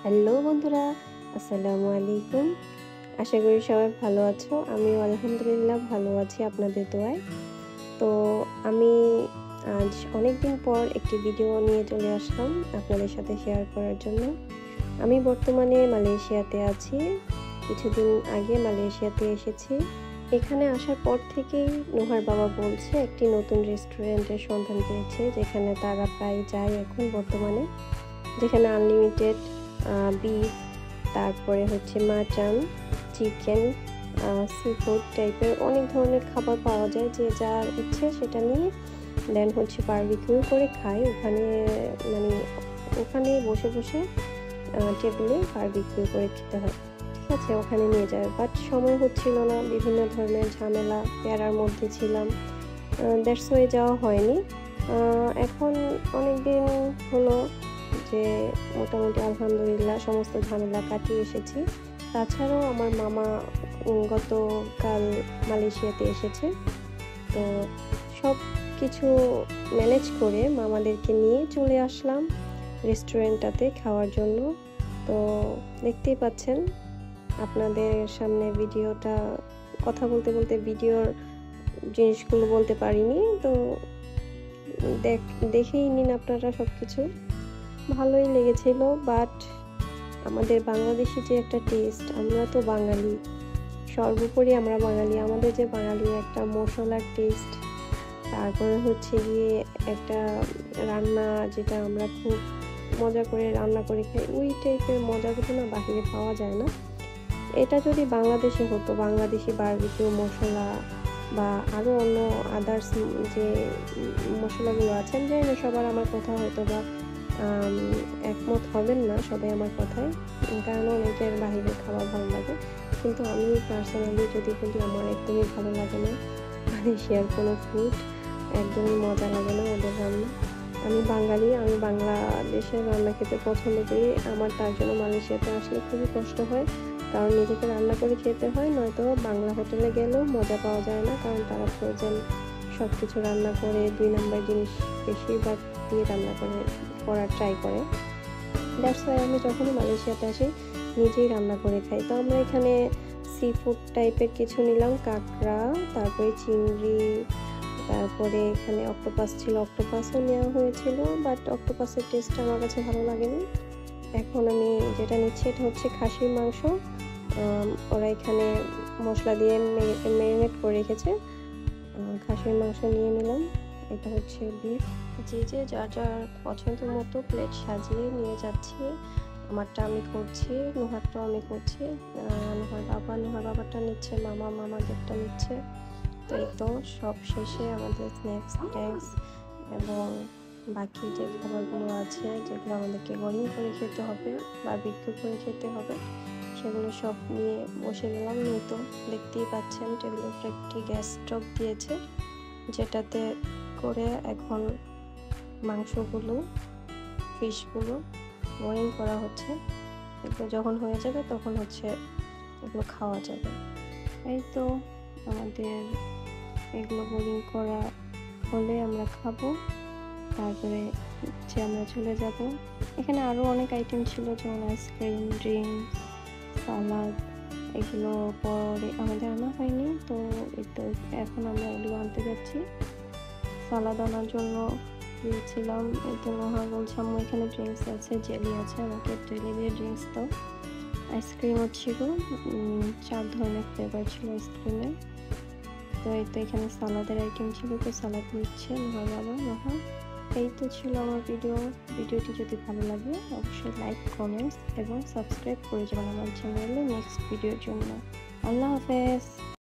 Hello বন্ধুরা, আসসালামু আলাইকুম। আশা করি সবাই ভালো আছো। আমিও আলহামদুলিল্লাহ ভালো আছি আপনাদের দোয়ায়। তো আমি আজ অনেকদিন পর একটি ভিডিও নিয়ে চলে আসলাম আপনাদের সাথে শেয়ার করার জন্য। আমি বর্তমানে মালয়েশিয়াতে আছি। কিছুদিন আগে মালয়েশিয়াতে এসেছি। এখানে আসার পর থেকেই নুহার বাবা বলছে একটি নতুন রেস্টুরেন্টের সন্ধান পেয়েছে, যেখানে তারা প্রায় যায় এখন বর্তমানে। যেখানে আনলিমিটেড বিফ, তারপরে হচ্ছে মাটন, চিকেন, সি ফুড টাইপের অনেক ধরনের খাবার পাওয়া যায়। যে যার ইচ্ছে সেটা নিয়ে দেন হচ্ছে বারবিকিউ করে খায় ওখানে, মানে ওখানে বসে বসে টেবিলে বারবিকিউ করে খেতে হয়। ঠিক আছে, ওখানে নিয়ে যায়, বাট সময় হচ্ছিল না, বিভিন্ন ধরনের ঝামেলা প্যারার মধ্যে ছিলাম, দ্যাটস ওয়ে যাওয়া হয়নি। এখন অনেক দিন হলো যে মোটামুটি আলহামদুলিল্লাহ সমস্ত ঝামেলা কাটিয়ে এসেছি। তাছাড়াও আমার মামা গতকাল মালয়েশিয়াতে এসেছে, তো সব কিছু ম্যানেজ করে মামাদেরকে নিয়ে চলে আসলাম রেস্টুরেন্টটাতে খাওয়ার জন্য। তো দেখতেই পাচ্ছেন আপনাদের সামনে ভিডিওটা, কথা বলতে বলতে ভিডিওর জিনিসগুলো বলতে পারিনি, তো দেখেই নিন আপনারা সব কিছু। ভালোই লেগেছিল, বাট আমাদের বাংলাদেশি যে একটা টেস্ট, আমরা তো বাঙালি, সর্বোপরি আমরা বাঙালি, আমাদের যে বাঙালি একটা মশলার টেস্ট, তারপরে হচ্ছে গিয়ে একটা রান্না যেটা আমরা খুব মজা করে রান্না করে খাই, ওই টাইপের মজাগুলো না বাহিরে পাওয়া যায় না। এটা যদি বাংলাদেশে হতো, বাংলাদেশি বারবিকিউ মশলা বা আরও অন্য আদার্স যে মশলাগুলো আছে, আমি জানি না সবার আমার কথা হয়তো বা একমত হবেন না সবাই আমার কথায়, কারণ অনেকের বাহিরের খাবার ভালো লাগে, কিন্তু আমি পার্সোনালি যদি বলি আমার একদমই ভালো লাগে না মালয়েশিয়ার কোনো ফুড, একদমই মজা লাগে না ওদের রান্না। আমি বাঙালি, আমি বাংলাদেশের রান্না খেতে পছন্দ করি। আমার তার জন্য মালয়েশিয়াতে আসলে খুবই কষ্ট হয়, কারণ নিজেকে রান্না করে খেতে হয়, নয়তো বাংলা হোটেলে গেলেও মজা পাওয়া যায় না, কারণ তারা ফ্রোজেন সব কিছু রান্না করে 2 নম্বর জিনিস বেশিরভাগ দিয়ে রান্না করার ট্রাই করে। দ্যাটস ওয়াই আমি যখনই মালয়েশিয়াতে আসি নিজেই রান্না করে খাই। তো আমরা এখানে সি ফুড টাইপের কিছু নিলাম, কাঁকড়া, তারপরে চিংড়ি, তারপরে এখানে অক্টোপাস ছিল, অক্টোপাসও নেওয়া হয়েছিল, বাট অক্টোপাসের টেস্টটা আমার কাছে ভালো লাগেনি। এখন আমি যেটা নিচ্ছি এটা হচ্ছে খাসির মাংস। ওরা এখানে মশলা দিয়ে ম্যারিনেট করে রেখেছে। খাসির মাংস নিয়ে নিলাম। এটা হচ্ছে বিফ। যে যার যার পছন্দ মতো প্লেট সাজিয়ে নিয়ে যাচ্ছি। আমারটা আমি করছি, নুহারটাও আমি করছি। নুহার বাবারটা নিচ্ছে, মামাদেরটা নিচ্ছে। তো এই তো সব শেষে আমাদের স্ন্যাক্স ট্যাক্স এবং বাকি যে খাবারগুলো আছে, যেগুলো আমাদেরকে বোরিং করে খেতে হবে, বারবিকিউ করে খেতে হবে, সেগুলো সব নিয়ে বসে গেলাম। নিয়ে তো দেখতেই পাচ্ছেন টেবিলের উপরে একটি গ্যাস স্টোভ দিয়েছে, যেটাতে করে এখন মাংসগুলো, ফিশগুলো বোরিং করা হচ্ছে। এগুলো যখন হয়ে যাবে তখন হচ্ছে এগুলো খাওয়া যাবে। এই তো আমাদের এগুলো বোরিং করা হলে আমরা খাবো, তারপরে হচ্ছে আমরা চলে যাব। এখানে আরও অনেক আইটেম ছিল, যেমন আইসক্রিম, ড্রিঙ্কস, সালাদ, এগুলো পরে আমাদের আনা হয়নি। তো এই তো এখন আমরা এগুলো আনতে যাচ্ছি। সালাদ আনার জন্য গিয়েছিলাম। এই তো নোহা বলছে আম্মু এখানে ড্রিঙ্কস আছে, জেলি আছে, আমাকে জেলি দিয়ে ড্রিঙ্কস দাও। আইসক্রিমও ছিল, 4 ধরনের ফ্লেভার ছিল আইসক্রিমের। তো এই তো এখানে সালাদের আইটেম ছিল, তো সালাদ নিচ্ছে নোহা। এই তো ছিল আমার ভিডিওটি যদি ভালো লাগে অবশ্যই লাইক, কমেন্টস এবং সাবস্ক্রাইব করে যাবেন আমার চ্যানেলে নেক্সট ভিডিওর জন্য। আল্লাহ হাফেজ।